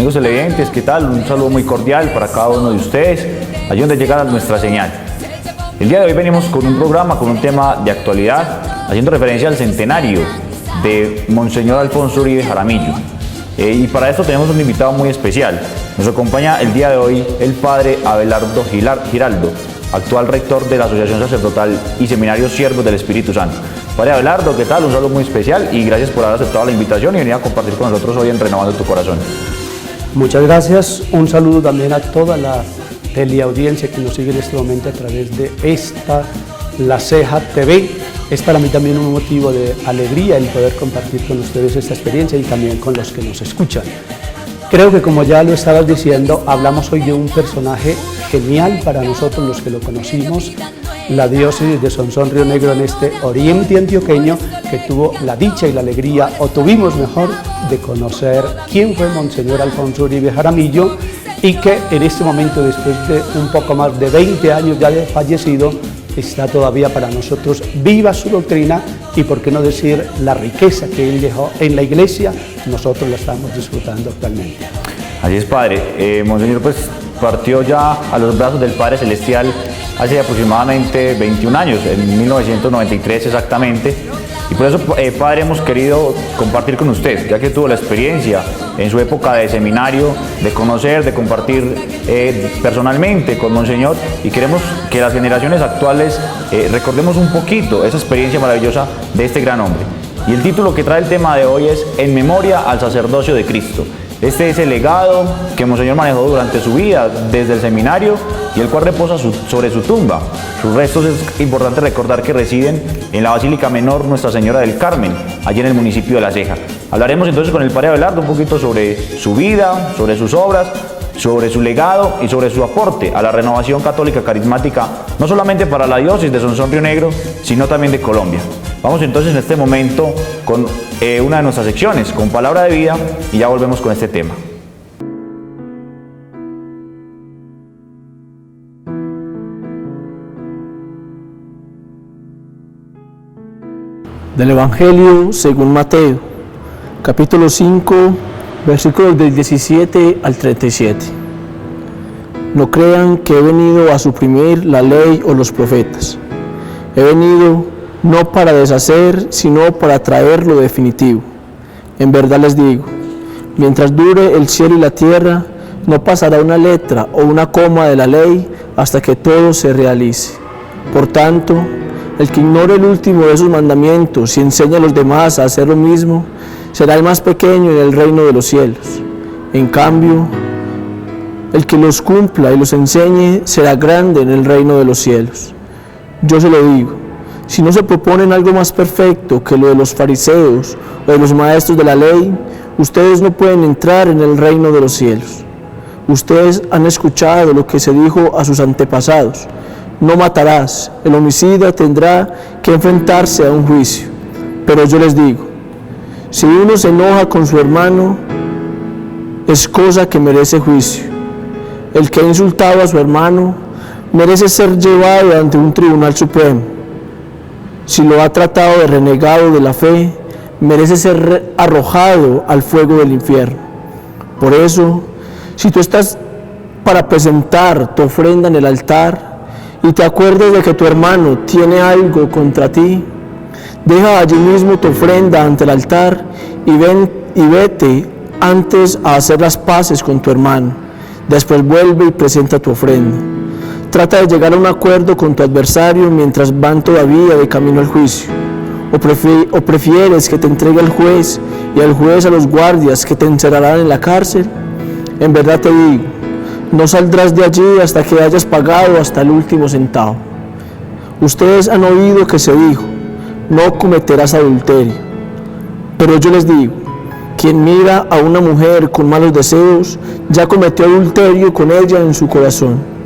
Amigos televidentes, ¿qué tal? Un saludo muy cordial para cada uno de ustedes, allí donde llega nuestra señal. El día de hoy venimos con un programa, con un tema de actualidad, haciendo referencia al centenario de Monseñor Alfonso Uribe Jaramillo. Y para esto tenemos un invitado muy especial. Nos acompaña el día de hoy el padre Abelardo Giraldo, actual rector de la Asociación Sacerdotal y Seminario Siervos del Espíritu Santo. Padre Abelardo, ¿qué tal? Un saludo muy especial y gracias por haber aceptado la invitación y venir a compartir con nosotros hoy en Renovando tu Corazón. Muchas gracias. Un saludo también a toda la teleaudiencia que nos sigue en este momento a través de La Ceja TV. Es para mí también un motivo de alegría el poder compartir con ustedes esta experiencia y también con los que nos escuchan. Creo que, como ya lo estabas diciendo, hablamos hoy de un personaje genial para nosotros los que lo conocimos, la diócesis de Sonsón Río Negro en este oriente antioqueño, que tuvo la dicha y la alegría, o tuvimos mejor, de conocer quién fue Monseñor Alfonso Uribe Jaramillo y que en este momento, después de un poco más de 20 años ya de fallecido, está todavía para nosotros viva su doctrina y, por qué no decir, la riqueza que él dejó en la iglesia, nosotros la estamos disfrutando actualmente. Así es, padre. Monseñor pues partió ya a los brazos del Padre Celestial hace aproximadamente 21 años, en 1993 exactamente. Y por eso, padre, hemos querido compartir con usted, ya que tuvo la experiencia en su época de seminario, de conocer, de compartir personalmente con Monseñor, y queremos que las generaciones actuales recordemos un poquito esa experiencia maravillosa de este gran hombre. Y el título que trae el tema de hoy es En memoria al sacerdocio de Cristo. Este es el legado que Monseñor manejó durante su vida desde el seminario y el cual reposa sobre su tumba. Sus restos es importante recordar que residen en la Basílica Menor Nuestra Señora del Carmen, allí en el municipio de La Ceja. Hablaremos entonces con el padre Abelardo un poquito sobre su vida, sobre sus obras, sobre su legado y sobre su aporte a la renovación católica carismática, no solamente para la diócesis de Sonsón Río Negro, sino también de Colombia. Vamos entonces en este momento con una de nuestras secciones, con Palabra de Vida, y ya volvemos con este tema. Del Evangelio según Mateo, capítulo 5, versículos del 17 al 37. No crean que he venido a suprimir la ley o los profetas. He venido no para deshacer, sino para traer lo definitivo. En verdad les digo, mientras dure el cielo y la tierra, no pasará una letra o una coma de la ley hasta que todo se realice. Por tanto, el que ignore el último de sus mandamientos y enseña a los demás a hacer lo mismo, será el más pequeño en el reino de los cielos. En cambio, el que los cumpla y los enseñe será grande en el reino de los cielos. Yo se lo digo, si no se proponen algo más perfecto que lo de los fariseos o de los maestros de la ley, ustedes no pueden entrar en el reino de los cielos. Ustedes han escuchado lo que se dijo a sus antepasados: no matarás, el homicida tendrá que enfrentarse a un juicio. Pero yo les digo, si uno se enoja con su hermano, es cosa que merece juicio. El que ha insultado a su hermano merece ser llevado ante un tribunal supremo. Si lo ha tratado de renegado de la fe, merece ser arrojado al fuego del infierno. Por eso, si tú estás para presentar tu ofrenda en el altar y te acuerdas de que tu hermano tiene algo contra ti, deja allí mismo tu ofrenda ante el altar y vete antes a hacer las paces con tu hermano. Después vuelve y presenta tu ofrenda. Trata de llegar a un acuerdo con tu adversario mientras van todavía de camino al juicio. ¿O prefieres que te entregue al juez y al juez a los guardias que te encerrarán en la cárcel? En verdad te digo, no saldrás de allí hasta que hayas pagado hasta el último centavo. Ustedes han oído que se dijo, no cometerás adulterio. Pero yo les digo, quien mira a una mujer con malos deseos, ya cometió adulterio con ella en su corazón.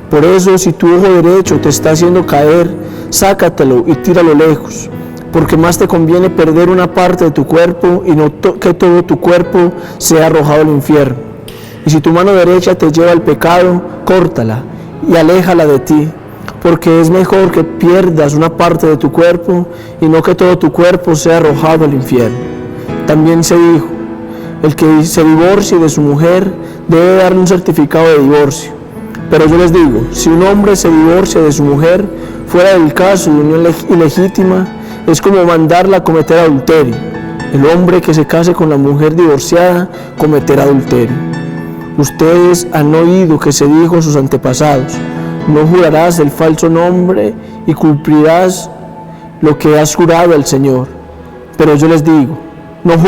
Por eso, si tu ojo derecho te está haciendo caer, sácatelo y tíralo lejos, porque más te conviene perder una parte de tu cuerpo y no que todo tu cuerpo sea arrojado al infierno. Y si tu mano derecha te lleva al pecado, córtala y aléjala de ti, porque es mejor que pierdas una parte de tu cuerpo y no que todo tu cuerpo sea arrojado al infierno. También se dijo, El que se divorcie de su mujer debe darle un certificado de divorcio. Pero yo les digo, si un hombre se divorcia de su mujer fuera del caso de unión ilegítima, es como mandarla a cometer adulterio. El hombre que se case con la mujer divorciada cometerá adulterio. Ustedes han oído que se dijo a sus antepasados: no jurarás el falso nombre y cumplirás lo que has jurado al Señor. Pero yo les digo, no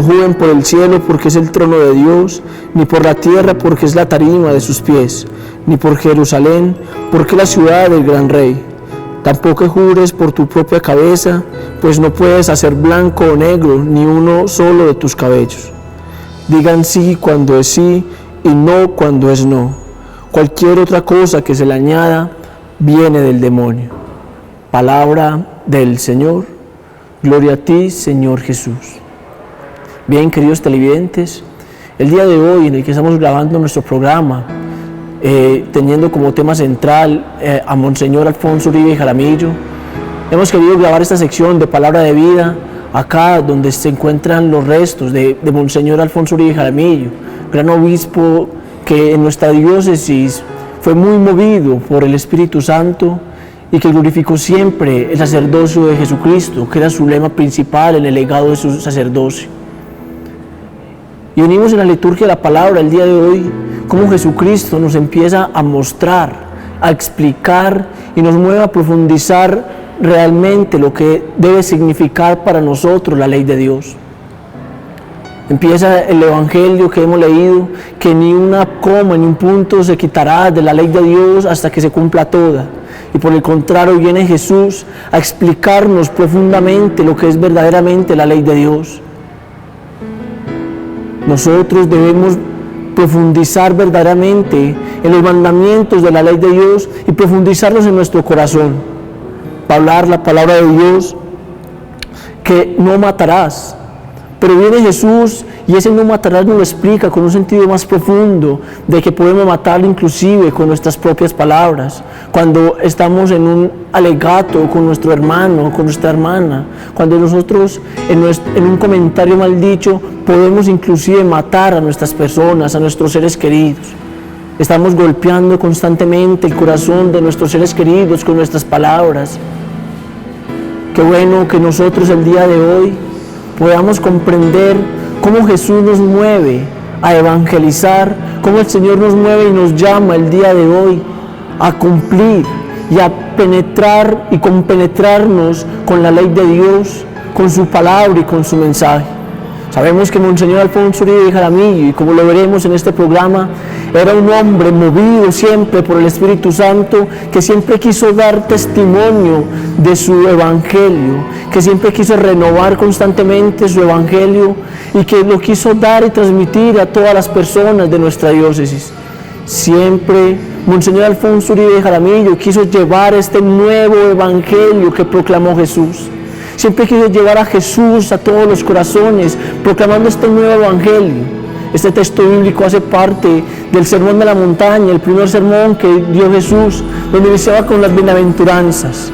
juren por el cielo porque es el trono de Dios, ni por la tierra porque es la tarima de sus pies, ni por Jerusalén porque es la ciudad del gran rey. Tampoco jures por tu propia cabeza, pues no puedes hacer blanco o negro ni uno solo de tus cabellos. Digan sí cuando es sí y no cuando es no. Cualquier otra cosa que se le añada viene del demonio. Palabra del Señor. Gloria a ti, Señor Jesús. Bien, queridos televidentes, el día de hoy en el que estamos grabando nuestro programa, teniendo como tema central a Monseñor Alfonso Uribe Jaramillo, hemos querido grabar esta sección de Palabra de Vida acá donde se encuentran los restos de Monseñor Alfonso Uribe Jaramillo, gran obispo que en nuestra diócesis fue muy movido por el Espíritu Santo y que glorificó siempre el sacerdocio de Jesucristo, que era su lema principal en el legado de su sacerdocio. Y unimos en la liturgia de la palabra el día de hoy cómo Jesucristo nos empieza a mostrar, a explicar y nos mueve a profundizar realmente lo que debe significar para nosotros la ley de Dios. Empieza el Evangelio que hemos leído, que ni una coma ni un punto se quitará de la ley de Dios hasta que se cumpla toda. Y por el contrario viene Jesús a explicarnos profundamente lo que es verdaderamente la ley de Dios. Nosotros debemos profundizar verdaderamente en los mandamientos de la ley de Dios y profundizarlos en nuestro corazón. Va a hablar la palabra de Dios que no matarás. Pero viene Jesús y ese no matarás nos lo explica con un sentido más profundo de que podemos matarlo inclusive con nuestras propias palabras. Cuando estamos en un alegato con nuestro hermano, con nuestra hermana, cuando nosotros en un comentario mal dicho podemos inclusive matar a nuestras personas, a nuestros seres queridos. Estamos golpeando constantemente el corazón de nuestros seres queridos con nuestras palabras. Qué bueno que nosotros el día de hoy podamos comprender cómo Jesús nos mueve a evangelizar, cómo el Señor nos mueve y nos llama el día de hoy a cumplir y a penetrar y compenetrarnos con la ley de Dios, con su palabra y con su mensaje. Sabemos que Monseñor Alfonso Uribe Jaramillo, y como lo veremos en este programa, era un hombre movido siempre por el Espíritu Santo, que siempre quiso dar testimonio de su evangelio, que siempre quiso renovar constantemente su evangelio y que lo quiso dar y transmitir a todas las personas de nuestra diócesis. Siempre Monseñor Alfonso Uribe Jaramillo quiso llevar este nuevo evangelio que proclamó Jesús. Siempre quiso llevar a Jesús a todos los corazones, proclamando este nuevo evangelio. Este texto bíblico hace parte del Sermón de la Montaña, el primer sermón que dio Jesús, donde iniciaba con las bienaventuranzas.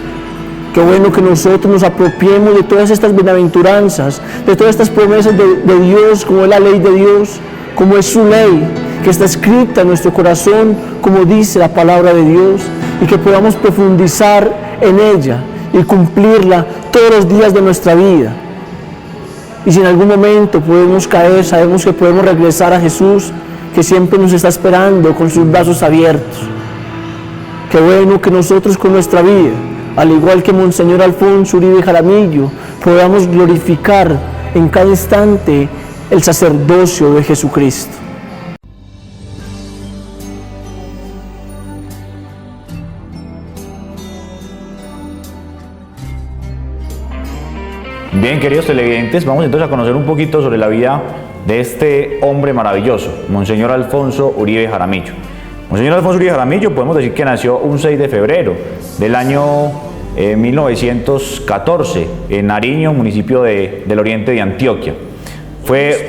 Qué bueno que nosotros nos apropiemos de todas estas bienaventuranzas, de todas estas promesas de Dios, como es la ley de Dios, como es su ley, que está escrita en nuestro corazón, como dice la palabra de Dios, y que podamos profundizar en ella y cumplirla todos los días de nuestra vida. Y si en algún momento podemos caer, sabemos que podemos regresar a Jesús, que siempre nos está esperando con sus brazos abiertos. Qué bueno que nosotros con nuestra vida, al igual que Monseñor Alfonso Uribe Jaramillo, podamos glorificar en cada instante el sacerdocio de Jesucristo. Bien, queridos televidentes, vamos entonces a conocer un poquito sobre la vida de este hombre maravilloso, Monseñor Alfonso Uribe Jaramillo. Monseñor Alfonso Uribe Jaramillo podemos decir que nació un 6 de febrero del año 1914 en Nariño, municipio del oriente de Antioquia.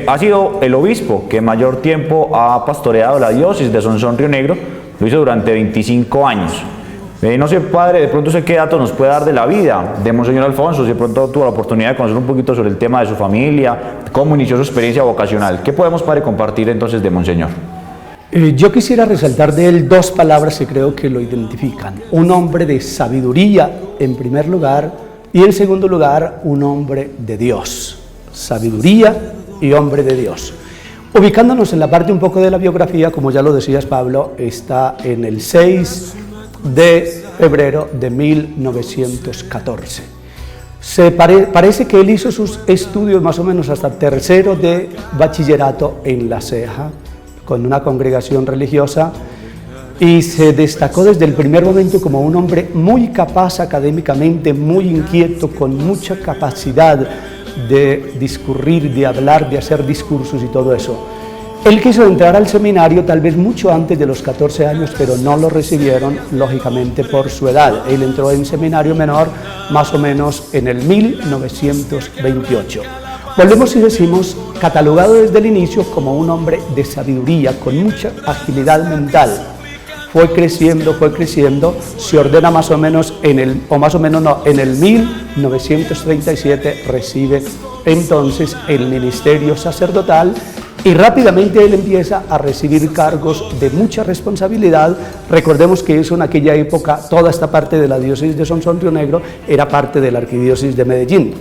Ha sido el obispo que mayor tiempo ha pastoreado la diócesis de Sonsón Río Negro, lo hizo durante 25 años. No sé, padre, de pronto sé qué datos nos puede dar de la vida de Monseñor Alfonso, si de pronto tuvo la oportunidad de conocer un poquito sobre el tema de su familia, cómo inició su experiencia vocacional. ¿Qué podemos, padre, compartir entonces de Monseñor? Yo quisiera resaltar de él dos palabras que creo que lo identifican. Un hombre de sabiduría, en primer lugar, y en segundo lugar, un hombre de Dios. Sabiduría y hombre de Dios. Ubicándonos en la parte un poco de la biografía, como ya lo decías, Pablo, está en el 6 de febrero de 1914. Parece que él hizo sus estudios más o menos hasta tercero de bachillerato en La Ceja, con una congregación religiosa, y se destacó desde el primer momento como un hombre muy capaz académicamente, muy inquieto, con mucha capacidad de discurrir, de hablar, de hacer discursos y todo eso. Él quiso entrar al seminario tal vez mucho antes de los 14 años, pero no lo recibieron, lógicamente, por su edad. Él entró en seminario menor más o menos en el 1928. Volvemos y decimos, catalogado desde el inicio como un hombre de sabiduría, con mucha agilidad mental. Fue creciendo, se ordena más o menos en el 1937 recibe entonces el ministerio sacerdotal y rápidamente él empieza a recibir cargos de mucha responsabilidad. Recordemos que eso en aquella época, toda esta parte de la diócesis de Sonsón Río Negro era parte de la arquidiócesis de Medellín.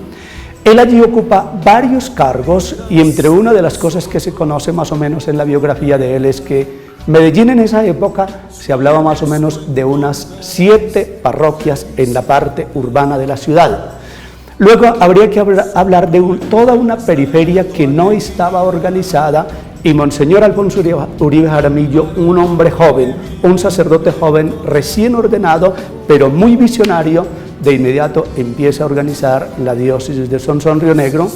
Él allí ocupa varios cargos y entre una de las cosas que se conoce más o menos en la biografía de él es que Medellín en esa época se hablaba más o menos de unas 7 parroquias en la parte urbana de la ciudad. Luego habría que hablar de toda una periferia que no estaba organizada y Monseñor Alfonso Uribe Jaramillo, un hombre joven, un sacerdote joven recién ordenado, pero muy visionario, de inmediato empieza a organizar la diócesis de Sonsón Río Negro,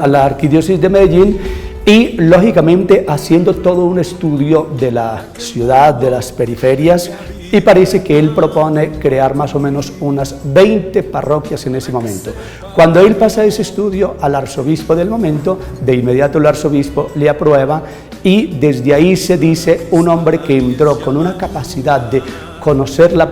a la arquidiócesis de Medellín, y lógicamente haciendo todo un estudio de la ciudad, de las periferias, y parece que él propone crear más o menos unas 20 parroquias en ese momento. Cuando él pasa ese estudio al arzobispo del momento, de inmediato el arzobispo le aprueba y desde ahí se dice un hombre que entró con una capacidad de conocer la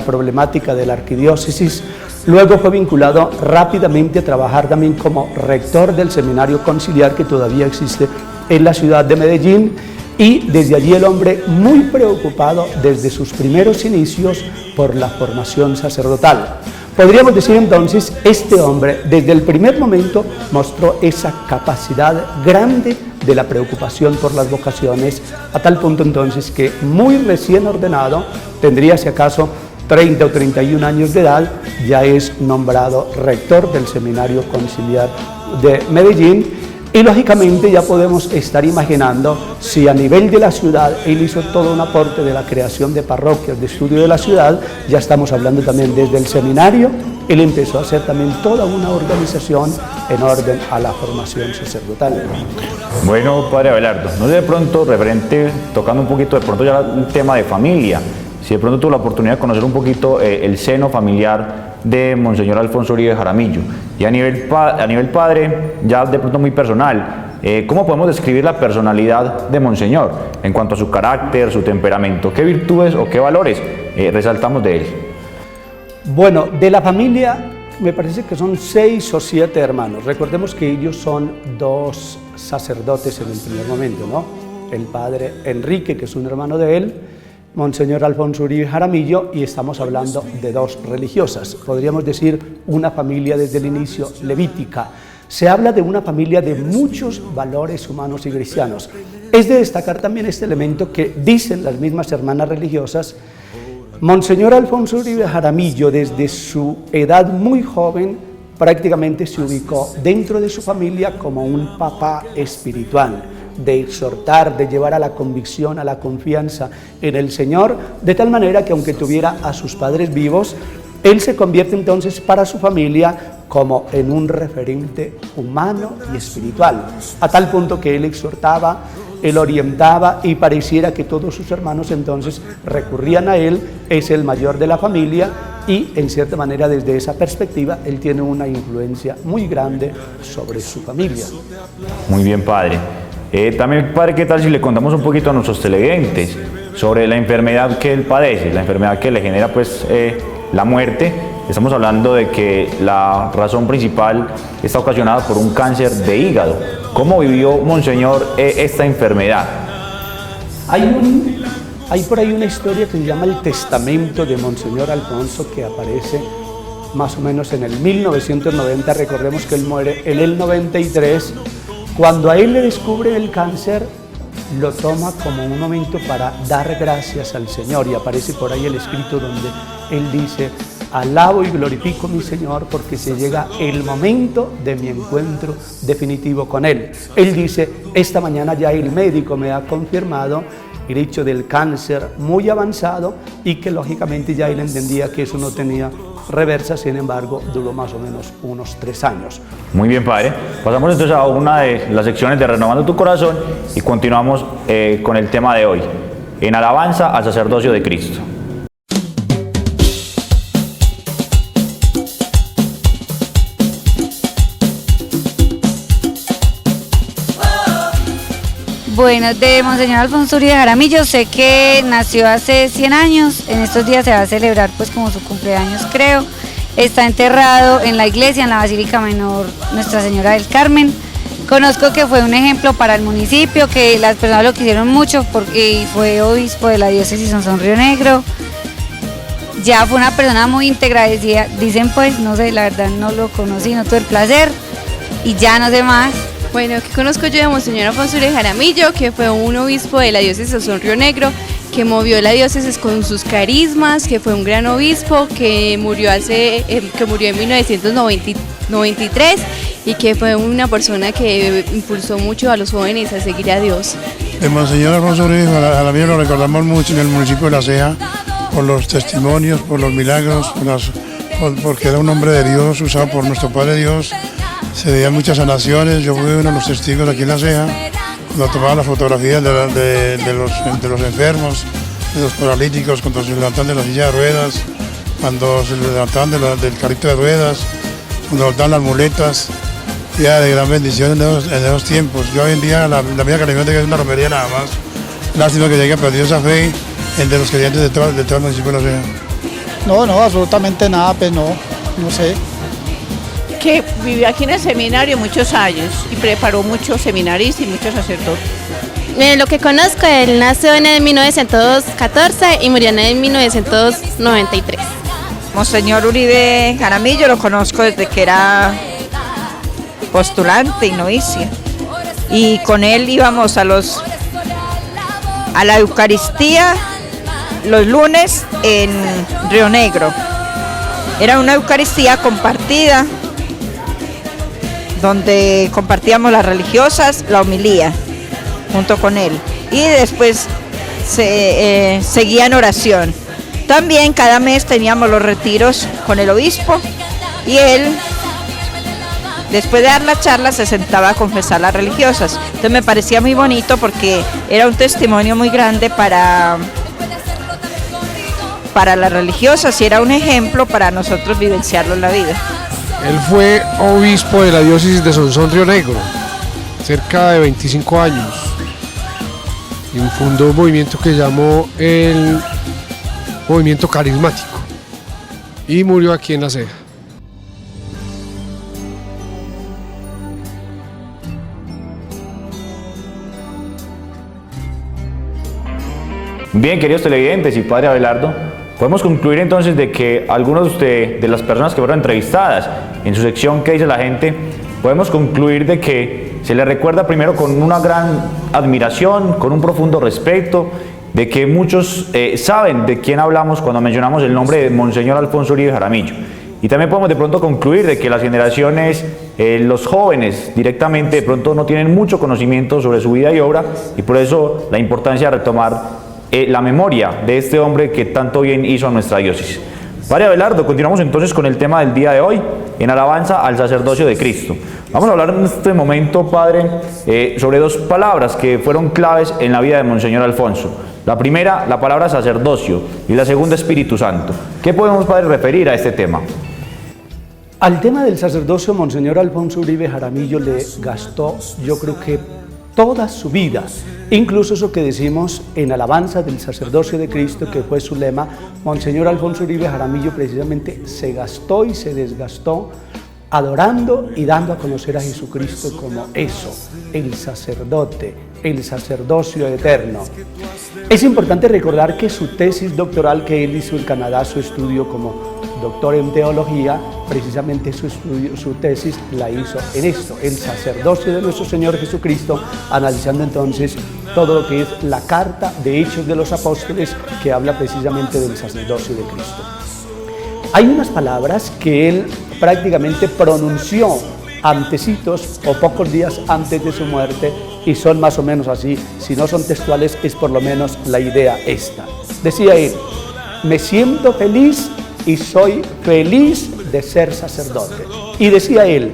problemática de la arquidiócesis. Luego fue vinculado rápidamente a trabajar también como rector del seminario conciliar que todavía existe en la ciudad de Medellín. Y desde allí el hombre muy preocupado desde sus primeros inicios por la formación sacerdotal. Podríamos decir entonces, este hombre desde el primer momento mostró esa capacidad grande de la preocupación por las vocaciones, a tal punto entonces que muy recién ordenado, tendría si acaso 30 o 31 años de edad, ya es nombrado rector del seminario conciliar de Medellín. Y lógicamente ya podemos estar imaginando si a nivel de la ciudad él hizo todo un aporte de la creación de parroquias, de estudio de la ciudad, ya estamos hablando también desde el seminario, él empezó a hacer también toda una organización en orden a la formación sacerdotal. Bueno, padre Abelardo, no sé de pronto, referente, tocando un poquito de pronto ya el tema de familia, si de pronto tuvo la oportunidad de conocer un poquito el seno familiar de Monseñor Alfonso Uribe Jaramillo, y a nivel padre, ya de pronto muy personal, ¿cómo podemos describir la personalidad de Monseñor en cuanto a su carácter, su temperamento? ¿Qué virtudes o qué valores resaltamos de él? Bueno, de la familia me parece que son 6 o 7 hermanos. Recordemos que ellos son 2 sacerdotes en el primer momento, ¿no? El padre Enrique, que es un hermano de él, Monseñor Alfonso Uribe Jaramillo, y estamos hablando de 2 religiosas. Podríamos decir una familia desde el inicio levítica. Se habla de una familia de muchos valores humanos y cristianos. Es de destacar también este elemento que dicen las mismas hermanas religiosas. Monseñor Alfonso Uribe Jaramillo, desde su edad muy joven, prácticamente se ubicó dentro de su familia como un papá espiritual, de exhortar, de llevar a la convicción, a la confianza en el Señor, de tal manera que aunque tuviera a sus padres vivos, él se convierte entonces para su familia como en un referente humano y espiritual, a tal punto que él exhortaba, él orientaba y pareciera que todos sus hermanos entonces recurrían a él. Es el mayor de la familia y en cierta manera desde esa perspectiva él tiene una influencia muy grande sobre su familia. Muy bien, padre. También, padre, ¿qué tal si le contamos un poquito a nuestros televidentes sobre la enfermedad que él padece, la enfermedad que le genera pues la muerte. Estamos hablando de que la razón principal está ocasionada por un cáncer de hígado. ¿Cómo vivió Monseñor esta enfermedad? Hay por ahí una historia que se llama el testamento de Monseñor Alfonso, que aparece más o menos en el 1990. Recordemos que él muere en el 93. Cuando a él le descubren el cáncer, lo toma como un momento para dar gracias al Señor, y aparece por ahí el escrito donde él dice: alabo y glorifico a mi Señor porque se llega el momento de mi encuentro definitivo con Él. Él dice: esta mañana ya el médico me ha confirmado el hecho del cáncer muy avanzado, y que lógicamente ya él entendía que eso no tenía reversa. Sin embargo, duró más o menos unos 3 años. Muy bien, padre. Pasamos entonces a una de las secciones de Renovando tu Corazón y continuamos con el tema de hoy, en alabanza al sacerdocio de Cristo. Bueno, de Monseñor Alfonso Uribe Jaramillo, sé que nació hace 100 años, en estos días se va a celebrar pues como su cumpleaños, creo. Está enterrado en la iglesia, en la Basílica Menor Nuestra Señora del Carmen. Conozco que fue un ejemplo para el municipio, que las personas lo quisieron mucho porque fue obispo de la diócesis Sonsón Río Negro. Ya fue una persona muy íntegra, dicen pues, no sé, la verdad no lo conocí, no tuve el placer y ya no sé más. Bueno, ¿qué conozco yo de Monseñor Alfonso Uribe Jaramillo? Que fue un obispo de la diócesis de Sonsón Río Negro, que movió la diócesis con sus carismas, que fue un gran obispo, que murió en 1993 y que fue una persona que impulsó mucho a los jóvenes a seguir a Dios. De Monseñor Alfonso Uribe Jaramillo lo recordamos mucho en el municipio de La Ceja, por los testimonios, por los milagros, porque era un hombre de Dios, usado por nuestro Padre Dios. Se veían muchas sanaciones. Yo fui uno de los testigos aquí en La Ceja, cuando tomaban las fotografías de los enfermos, de los paralíticos, cuando se levantaban de la silla de ruedas, cuando se levantaban del carrito de ruedas, cuando levantaban las muletas. Ya de gran bendición en esos tiempos. Yo hoy en día la mía caridad es una romería nada más. Lástima que haya perdido esa fe entre los creyentes de todo el municipio de La Ceja. No, absolutamente nada, pues no sé. Que vivió aquí en el seminario muchos años y preparó muchos seminaristas y muchos sacerdotes. Lo que conozco, él nació en el 1914 y murió en el 1993. Monseñor Uribe Jaramillo lo conozco desde que era postulante y novicia, y con él íbamos a la Eucaristía los lunes en Río Negro. Era una Eucaristía compartida, donde compartíamos las religiosas, la homilía, junto con él. Y después seguía en oración. También cada mes teníamos los retiros con el obispo, y él, después de dar la charla, se sentaba a confesar las religiosas. Entonces me parecía muy bonito porque era un testimonio muy grande para las religiosas, y era un ejemplo para nosotros vivenciarlo en la vida. Él fue obispo de la diócesis de Sonsón Río Negro, cerca de 25 años, y fundó un movimiento que llamó el Movimiento Carismático, y murió aquí en La Ceja. Bien, queridos televidentes y padre Abelardo, podemos concluir entonces de que algunos de las personas que fueron entrevistadas en su sección ¿Qué dice la gente? Podemos concluir de que se le recuerda primero con una gran admiración, con un profundo respeto, de que muchos saben de quién hablamos cuando mencionamos el nombre de Monseñor Alfonso Uribe Jaramillo. Y también podemos de pronto concluir de que las generaciones, los jóvenes directamente de pronto no tienen mucho conocimiento sobre su vida y obra, y por eso la importancia de retomar la memoria de este hombre que tanto bien hizo a nuestra diócesis. Padre Abelardo, continuamos entonces con el tema del día de hoy, en alabanza al sacerdocio de Cristo. Vamos a hablar en este momento, Padre, sobre dos palabras que fueron claves en la vida de Monseñor Alfonso. La primera, la palabra sacerdocio, y la segunda, Espíritu Santo. ¿Qué podemos, Padre, referir a este tema? Al tema del sacerdocio, Monseñor Alfonso Uribe Jaramillo le gastó, yo creo que toda su vida. Incluso eso que decimos en alabanza del sacerdocio de Cristo, que fue su lema, Monseñor Alfonso Uribe Jaramillo precisamente se gastó y se desgastó adorando y dando a conocer a Jesucristo como eso, el sacerdote, el sacerdocio eterno. Es importante recordar que su tesis doctoral que él hizo en Canadá, su estudio como doctor en teología, precisamente su tesis la hizo en esto, el sacerdocio de nuestro Señor Jesucristo, analizando entonces todo lo que es la carta de Hechos de los Apóstoles, que habla precisamente del sacerdocio de Cristo. Hay unas palabras que él prácticamente pronunció antecitos o pocos días antes de su muerte, y son más o menos así, si no son textuales es por lo menos la idea esta. Decía él: me siento feliz y soy feliz de ser sacerdote. Y decía él: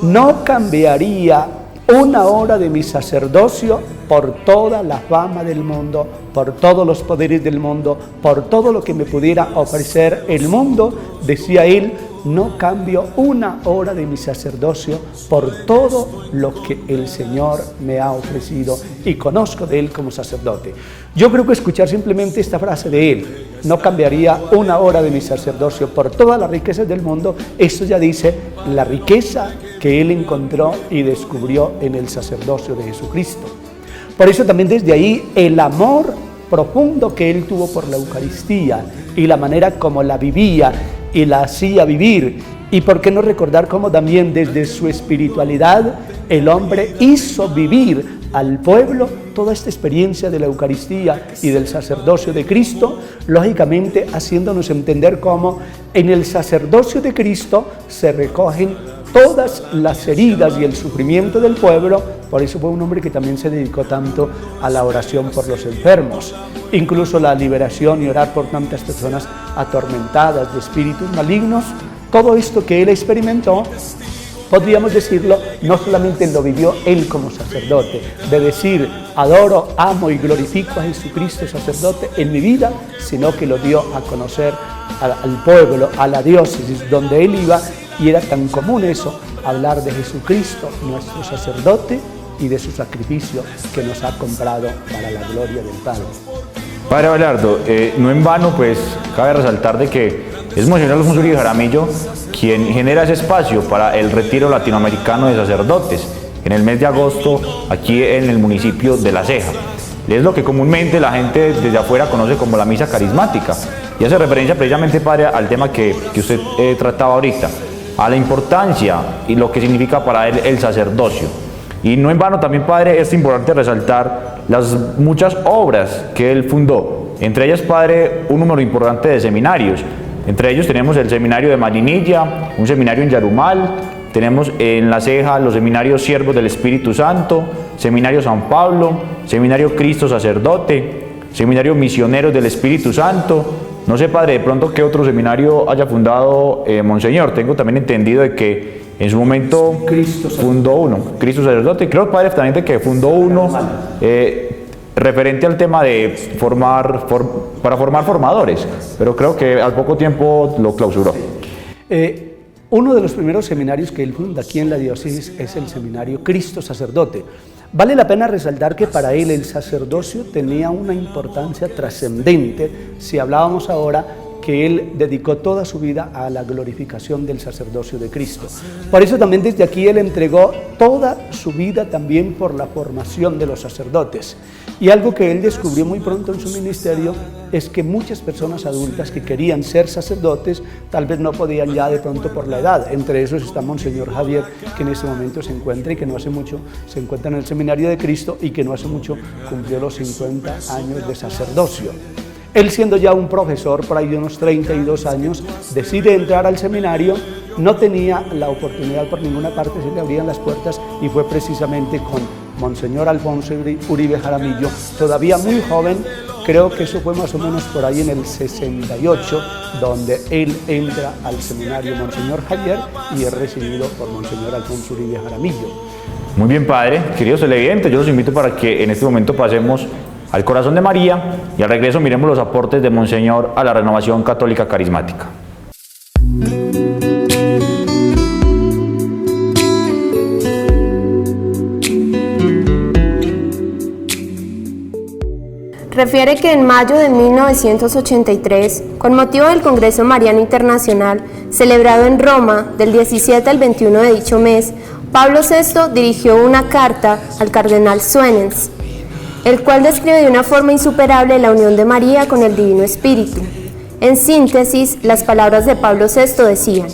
no cambiaría una hora de mi sacerdocio por toda la fama del mundo, por todos los poderes del mundo, por todo lo que me pudiera ofrecer el mundo. Decía él: no cambio una hora de mi sacerdocio por todo lo que el Señor me ha ofrecido y conozco de él como sacerdote. Yo creo que escuchar simplemente esta frase de él: no cambiaría una hora de mi sacerdocio por todas las riquezas del mundo, eso ya dice la riqueza que él encontró y descubrió en el sacerdocio de Jesucristo. Por eso también desde ahí el amor profundo que él tuvo por la Eucaristía y la manera como la vivía y la hacía vivir. Y por qué no recordar cómo también desde su espiritualidad el hombre hizo vivir al pueblo toda esta experiencia de la Eucaristía y del sacerdocio de Cristo, lógicamente haciéndonos entender cómo en el sacerdocio de Cristo se recogen todas las heridas y el sufrimiento del pueblo. Por eso fue un hombre que también se dedicó tanto a la oración por los enfermos, incluso la liberación y orar por tantas personas atormentadas de espíritus malignos. Todo esto que él experimentó, podríamos decirlo, no solamente lo vivió él como sacerdote, de decir adoro, amo y glorifico a Jesucristo sacerdote en mi vida, sino que lo dio a conocer al pueblo, a la diócesis donde él iba, y era tan común eso, hablar de Jesucristo, nuestro sacerdote, y de su sacrificio que nos ha comprado para la gloria del Padre. Padre Abelardo, no en vano, pues cabe resaltar de que es Monseñor Alfonso Uribe Jaramillo quien genera ese espacio para el retiro latinoamericano de sacerdotes en el mes de agosto aquí en el municipio de La Ceja. Es lo que comúnmente la gente desde afuera conoce como la misa carismática, y hace referencia precisamente, padre, al tema que usted trataba ahorita, a la importancia y lo que significa para él el sacerdocio. Y no en vano también, padre, es importante resaltar las muchas obras que él fundó. Entre ellas, padre, un número importante de seminarios. Entre ellos tenemos el seminario de Marinilla, un seminario en Yarumal, tenemos en La Ceja los seminarios Siervos del Espíritu Santo, seminario San Pablo, seminario Cristo Sacerdote, seminario Misioneros del Espíritu Santo. No sé, padre, de pronto qué otro seminario haya fundado Monseñor. Tengo también entendido de que en su momento fundó uno, Cristo Sacerdote. Creo, padre, también de que fundó uno referente al tema de para formar formadores, pero creo que al poco tiempo lo clausuró. Uno de los primeros seminarios que él funda aquí en la diócesis es el seminario Cristo Sacerdote. Vale la pena resaltar que para él el sacerdocio tenía una importancia trascendente, si hablábamos ahora que él dedicó toda su vida a la glorificación del sacerdocio de Cristo. Por eso también desde aquí él entregó toda su vida también por la formación de los sacerdotes. Y algo que él descubrió muy pronto en su ministerio es que muchas personas adultas que querían ser sacerdotes tal vez no podían ya de pronto por la edad. Entre esos está Monseñor Javier, que en este momento se encuentra y que no hace mucho se encuentra en el Seminario de Cristo y que no hace mucho cumplió los 50 años de sacerdocio. Él, siendo ya un profesor por ahí de unos 32 años, decide entrar al seminario. No tenía la oportunidad por ninguna parte, se le abrían las puertas, y fue precisamente con Monseñor Alfonso Uribe Jaramillo, todavía muy joven, creo que eso fue más o menos por ahí en el 68, donde él entra al seminario Monseñor Javier y es recibido por Monseñor Alfonso Uribe Jaramillo. Muy bien, padre, queridos televidentes, yo los invito para que en este momento pasemos al corazón de María y al regreso miremos los aportes de Monseñor a la renovación católica carismática. refiere que en mayo de 1983, con motivo del Congreso Mariano Internacional, celebrado en Roma del 17 al 21 de dicho mes, Pablo VI dirigió una carta al cardenal Suenens, el cual describe de una forma insuperable la unión de María con el Divino Espíritu. En síntesis, las palabras de Pablo VI decían: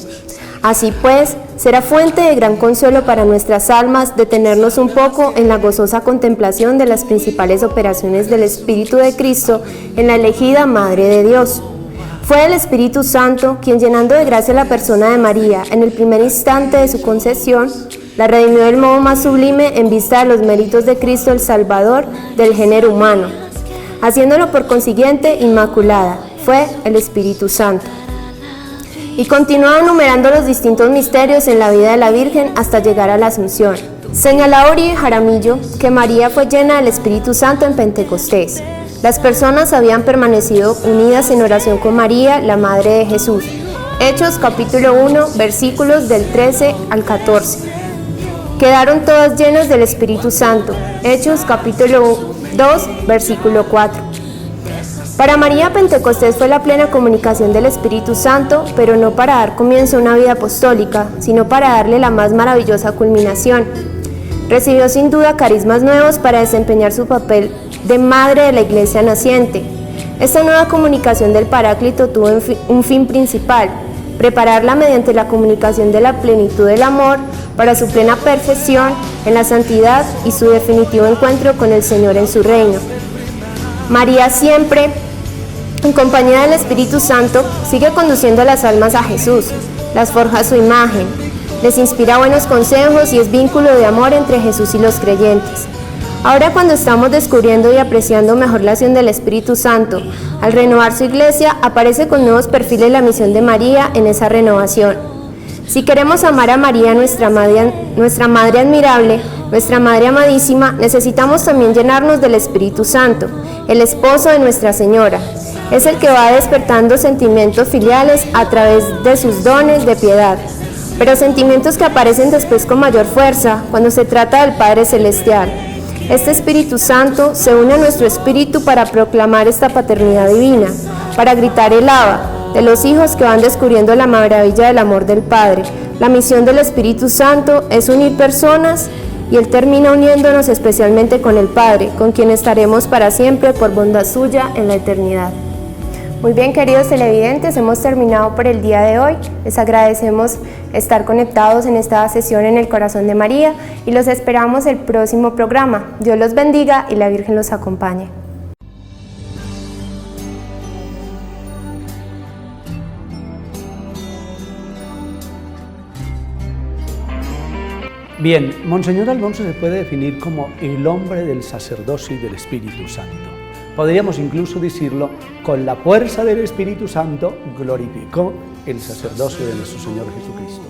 así pues, será fuente de gran consuelo para nuestras almas detenernos un poco en la gozosa contemplación de las principales operaciones del Espíritu de Cristo en la elegida Madre de Dios. Fue el Espíritu Santo quien, llenando de gracia la persona de María en el primer instante de su concepción, la redimió del modo más sublime en vista de los méritos de Cristo el Salvador del género humano, haciéndolo por consiguiente inmaculada. Fue el Espíritu Santo. Y continúa enumerando los distintos misterios en la vida de la Virgen hasta llegar a la Asunción. Señala Ori Jaramillo que María fue llena del Espíritu Santo en Pentecostés. Las personas habían permanecido unidas en oración con María, la Madre de Jesús. Hechos capítulo 1, versículos del 13 al 14. Quedaron todas llenas del Espíritu Santo. Hechos capítulo 2, versículo 4. Para María, Pentecostés fue la plena comunicación del Espíritu Santo, pero no para dar comienzo a una vida apostólica, sino para darle la más maravillosa culminación. Recibió sin duda carismas nuevos para desempeñar su papel de madre de la Iglesia naciente. Esta nueva comunicación del Paráclito tuvo un fin principal: prepararla mediante la comunicación de la plenitud del amor para su plena perfección en la santidad y su definitivo encuentro con el Señor en su reino. María siempre, en compañía del Espíritu Santo, sigue conduciendo a las almas a Jesús, las forja a su imagen, les inspira buenos consejos y es vínculo de amor entre Jesús y los creyentes. Ahora, cuando estamos descubriendo y apreciando mejor la acción del Espíritu Santo, al renovar su iglesia, aparece con nuevos perfiles la misión de María en esa renovación. Si queremos amar a María, nuestra Madre admirable, nuestra Madre amadísima, necesitamos también llenarnos del Espíritu Santo, el esposo de Nuestra Señora. Es el que va despertando sentimientos filiales a través de sus dones de piedad, pero sentimientos que aparecen después con mayor fuerza cuando se trata del Padre Celestial. Este Espíritu Santo se une a nuestro espíritu para proclamar esta paternidad divina, para gritar el Abba, de los hijos que van descubriendo la maravilla del amor del Padre. La misión del Espíritu Santo es unir personas y Él termina uniéndonos especialmente con el Padre, con quien estaremos para siempre por bondad suya en la eternidad. Muy bien, queridos televidentes, hemos terminado por el día de hoy. Les agradecemos estar conectados en esta sesión en el Corazón de María y los esperamos el próximo programa. Dios los bendiga y la Virgen los acompañe. Bien, Monseñor Alfonso se puede definir como el hombre del sacerdocio y del Espíritu Santo. Podríamos incluso decirlo: con la fuerza del Espíritu Santo glorificó el sacerdocio de nuestro Señor Jesucristo.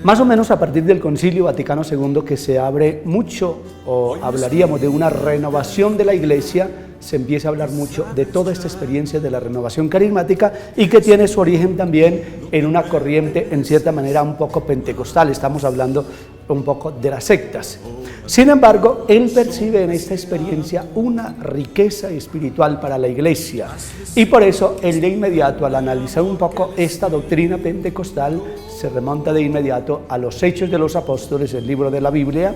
Más o menos a partir del Concilio Vaticano II, que se abre mucho, o hablaríamos de una renovación de la Iglesia, se empieza a hablar mucho de toda esta experiencia de la renovación carismática y que tiene su origen también en una corriente, en cierta manera, un poco pentecostal. Estamos hablando un poco de las sectas. Sin embargo, él percibe en esta experiencia una riqueza espiritual para la Iglesia y por eso él de inmediato, al analizar un poco esta doctrina pentecostal, se remonta de inmediato a los Hechos de los Apóstoles, el libro de la Biblia,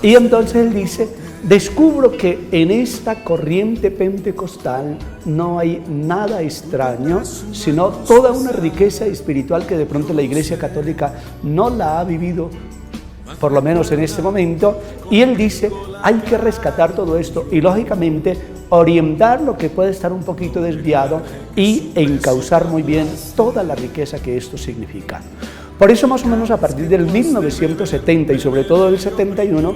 y entonces él dice: descubro que en esta corriente pentecostal no hay nada extraño, sino toda una riqueza espiritual que de pronto la Iglesia Católica no la ha vivido, por lo menos en este momento, y él dice: hay que rescatar todo esto y lógicamente orientar lo que puede estar un poquito desviado y encauzar muy bien toda la riqueza que esto significa. Por eso, más o menos a partir del 1970 y sobre todo del 71,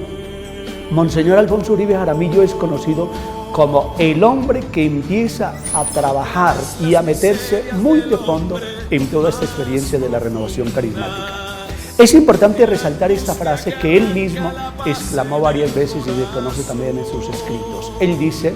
Monseñor Alfonso Uribe Jaramillo es conocido como el hombre que empieza a trabajar y a meterse muy de fondo en toda esta experiencia de la renovación carismática. Es importante resaltar esta frase que él mismo exclamó varias veces y se conoce también en sus escritos. Él dice: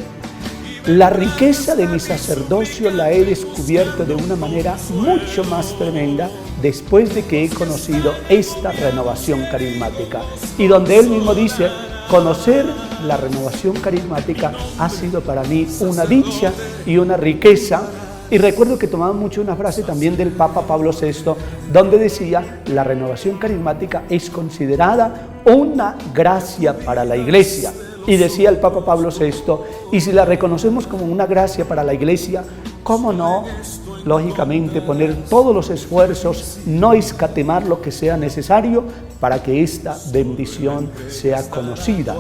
la riqueza de mi sacerdocio la he descubierto de una manera mucho más tremenda después de que he conocido esta renovación carismática. Y donde él mismo dice: conocer la renovación carismática ha sido para mí una dicha y una riqueza. Y recuerdo que tomaba mucho una frase también del Papa Pablo VI, donde decía: la renovación carismática es considerada una gracia para la Iglesia. Y decía el Papa Pablo VI, y si la reconocemos como una gracia para la Iglesia, ¿cómo no, lógicamente, poner todos los esfuerzos, no escatimar lo que sea necesario para que esta bendición sea conocida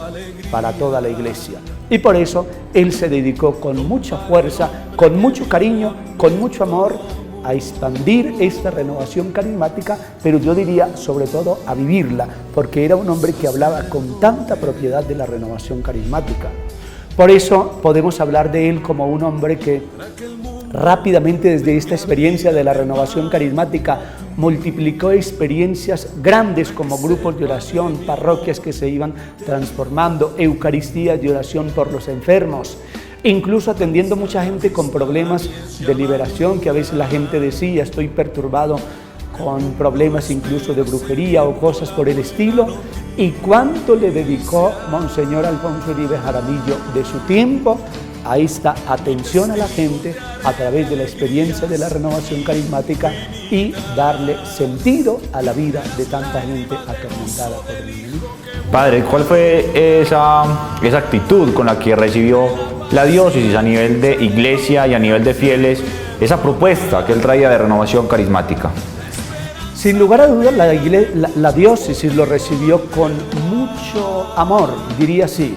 para toda la Iglesia? Y por eso él se dedicó con mucha fuerza, con mucho cariño, con mucho amor a expandir esta renovación carismática, pero yo diría sobre todo a vivirla, porque era un hombre que hablaba con tanta propiedad de la renovación carismática. Por eso podemos hablar de él como un hombre que rápidamente, desde esta experiencia de la renovación carismática, multiplicó experiencias grandes como grupos de oración, parroquias que se iban transformando, eucaristías de oración por los enfermos, incluso atendiendo mucha gente con problemas de liberación, que a veces la gente decía: estoy perturbado con problemas incluso de brujería o cosas por el estilo. ¿Y cuánto le dedicó Monseñor Alfonso Uribe Jaramillo de su tiempo a esta atención a la gente a través de la experiencia de la renovación carismática y darle sentido a la vida de tanta gente atormentada por el enemigo? Padre, ¿cuál fue esa actitud con la que recibió la diócesis a nivel de iglesia y a nivel de fieles esa propuesta que él traía de renovación carismática? Sin lugar a dudas, la diócesis lo recibió con mucho amor, diría así.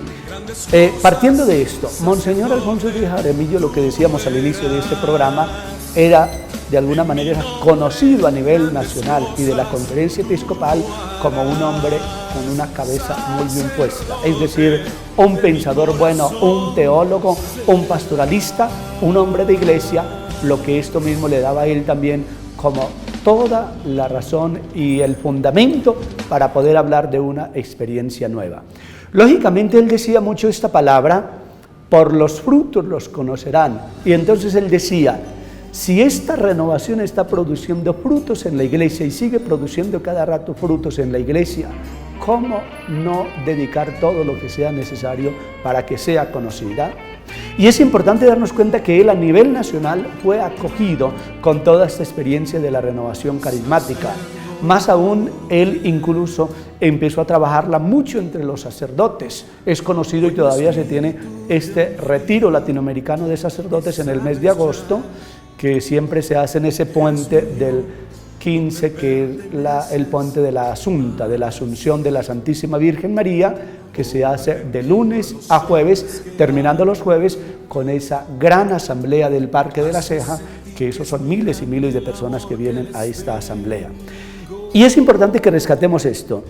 Partiendo de esto, Monseñor Alfonso Uribe Jaramillo, lo que decíamos al inicio de este programa, era de alguna manera conocido a nivel nacional y de la Conferencia Episcopal como un hombre con una cabeza muy bien puesta, es decir, un pensador bueno, un teólogo, un pastoralista, un hombre de iglesia, lo que esto mismo le daba a él también como toda la razón y el fundamento para poder hablar de una experiencia nueva. Lógicamente él decía mucho esta palabra: por los frutos los conocerán. Y entonces él decía: si esta renovación está produciendo frutos en la iglesia y sigue produciendo cada rato frutos en la iglesia, ¿cómo no dedicar todo lo que sea necesario para que sea conocida? Y es importante darnos cuenta que él a nivel nacional fue acogido con toda esta experiencia de la renovación carismática. Más aún, él incluso empezó a trabajarla mucho entre los sacerdotes. Es conocido y todavía se tiene este retiro latinoamericano de sacerdotes en el mes de agosto, que siempre se hace en ese puente del 15, que es el puente de la Asunta, de la Asunción de la Santísima Virgen María, que se hace de lunes a jueves, terminando los jueves con esa gran asamblea del Parque de la Ceja, que esos son miles y miles de personas que vienen a esta asamblea. Y es importante que rescatemos esto.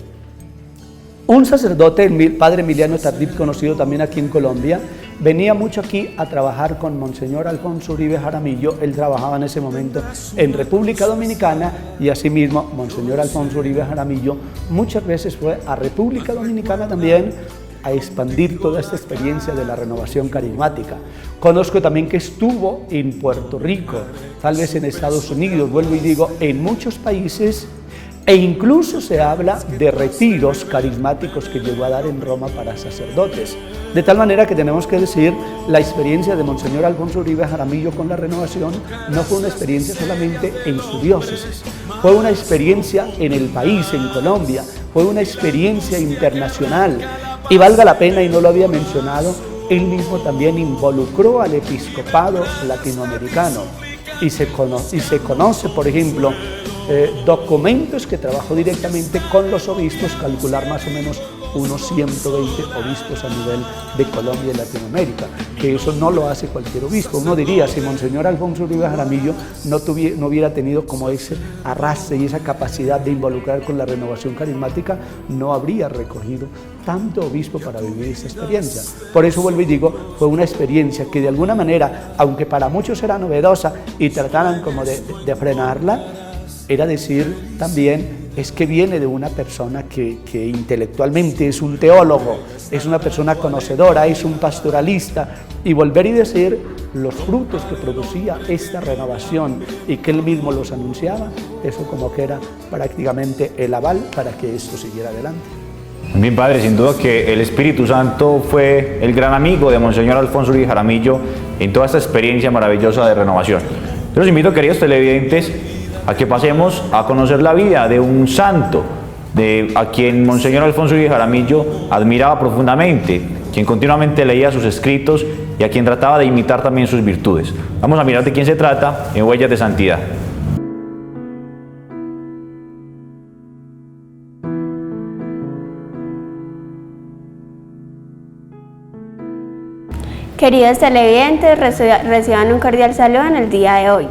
Un sacerdote, el padre Emiliano Tardif, conocido también aquí en Colombia, venía mucho aquí a trabajar con Monseñor Alfonso Uribe Jaramillo. Él trabajaba en ese momento en República Dominicana y asimismo Monseñor Alfonso Uribe Jaramillo muchas veces fue a República Dominicana también a expandir toda esta experiencia de la renovación carismática. Conozco también que estuvo en Puerto Rico, tal vez en Estados Unidos, vuelvo y digo, en muchos países. E incluso se habla de retiros carismáticos que llegó a dar en Roma para sacerdotes. De tal manera que tenemos que decir, la experiencia de Monseñor Alfonso Uribe Jaramillo con la renovación no fue una experiencia solamente en su diócesis, fue una experiencia en el país, en Colombia, fue una experiencia internacional. Y valga la pena, y no lo había mencionado, él mismo también involucró al episcopado latinoamericano y se conoce, por ejemplo, documentos que trabajó directamente con los obispos, calcular más o menos unos 120 obispos a nivel de Colombia y Latinoamérica, que eso no lo hace cualquier obispo. Uno diría, si Monseñor Alfonso Uribe Jaramillo no hubiera tenido como ese arrastre y esa capacidad de involucrar con la renovación carismática, no habría recogido tanto obispo para vivir esa experiencia. Por eso vuelvo y digo, fue una experiencia que de alguna manera, aunque para muchos era novedosa y trataran como de frenarla, era decir también, es que viene de una persona que intelectualmente es un teólogo, es una persona conocedora, es un pastoralista, y volver y decir los frutos que producía esta renovación y que él mismo los anunciaba, eso como que era prácticamente el aval para que esto siguiera adelante. Bien, padre, sin duda que el Espíritu Santo fue el gran amigo de Monseñor Alfonso Uribe Jaramillo en toda esta experiencia maravillosa de renovación. Yo los invito, queridos televidentes, a que pasemos a conocer la vida de un santo, a quien Monseñor Alfonso Uribe Jaramillo admiraba profundamente, quien continuamente leía sus escritos y a quien trataba de imitar también sus virtudes. Vamos a mirar de quién se trata en Huellas de Santidad. Queridos televidentes, reciban un cordial saludo en el día de hoy.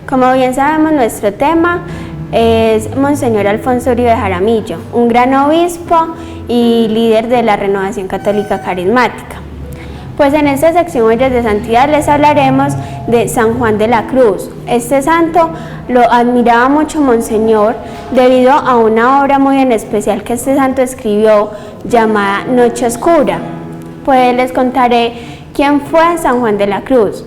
Como bien sabemos, nuestro tema es Monseñor Alfonso Uribe Jaramillo, un gran obispo y líder de la Renovación Católica Carismática. Pues en esta sección Huellas de Santidad les hablaremos de San Juan de la Cruz. Este santo lo admiraba mucho Monseñor debido a una obra muy en especial que este santo escribió llamada Noche Oscura. Pues les contaré quién fue San Juan de la Cruz.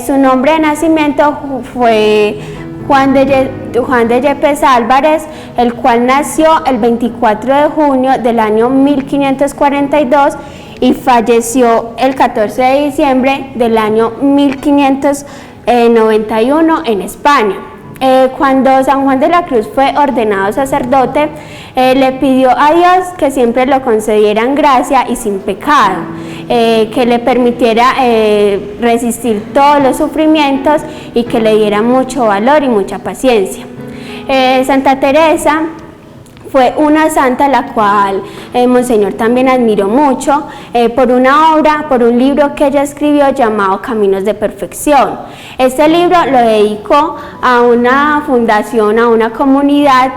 Su nombre de nacimiento fue Juan de Yepes Álvarez, el cual nació el 24 de junio del año 1542 y falleció el 14 de diciembre del año 1591 en España. Cuando San Juan de la Cruz fue ordenado sacerdote, le pidió a Dios que siempre lo concedieran gracia y sin pecado, que le permitiera resistir todos los sufrimientos y que le diera mucho valor y mucha paciencia. Santa Teresa fue una santa la cual Monseñor también admiró mucho por una obra, por un libro que ella escribió llamado Caminos de Perfección. Este libro lo dedicó a una fundación, a una comunidad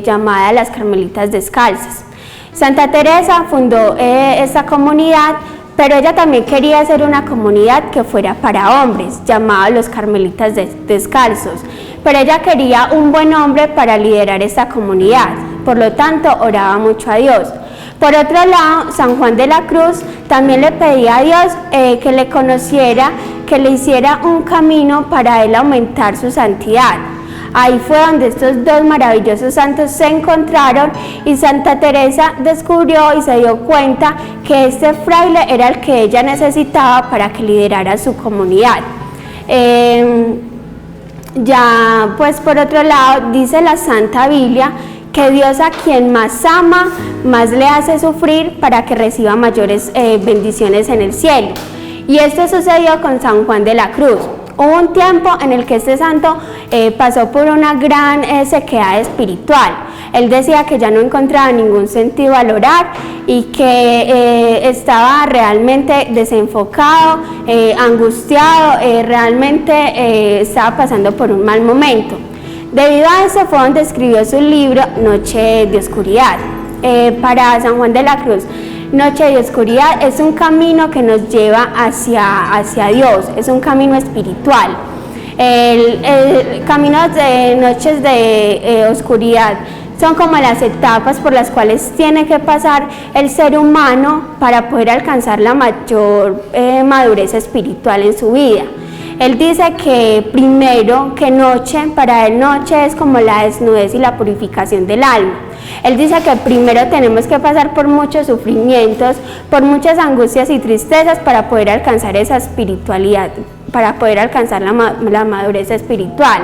llamada las Carmelitas Descalzas. Santa Teresa fundó esta comunidad, pero ella también quería hacer una comunidad que fuera para hombres, llamada los Carmelitas Descalzos, pero ella quería un buen hombre para liderar esta comunidad, por lo tanto oraba mucho a Dios. Por otro lado, San Juan de la Cruz también le pedía a Dios que le conociera, que le hiciera un camino para él aumentar su santidad. Ahí fue donde estos dos maravillosos santos se encontraron y Santa Teresa descubrió y se dio cuenta que este fraile era el que ella necesitaba para que liderara su comunidad. Ya pues por otro lado dice la Santa Biblia que Dios a quien más ama, más le hace sufrir para que reciba mayores bendiciones en el cielo. Y esto sucedió con San Juan de la Cruz. Hubo un tiempo en el que este santo pasó por una gran sequedad espiritual. Él decía que ya no encontraba ningún sentido al orar y que estaba realmente desenfocado, angustiado, realmente estaba pasando por un mal momento. Debido a eso fue donde escribió su libro Noche de Oscuridad. Para San Juan de la Cruz, Noche de Oscuridad es un camino que nos lleva hacia Dios, es un camino espiritual. El camino de Noches de Oscuridad son como las etapas por las cuales tiene que pasar el ser humano para poder alcanzar la mayor madurez espiritual en su vida. Él dice que primero que noche, para él noche es como la desnudez y la purificación del alma. Él dice que primero tenemos que pasar por muchos sufrimientos, por muchas angustias y tristezas para poder alcanzar esa espiritualidad, para poder alcanzar la madurez espiritual.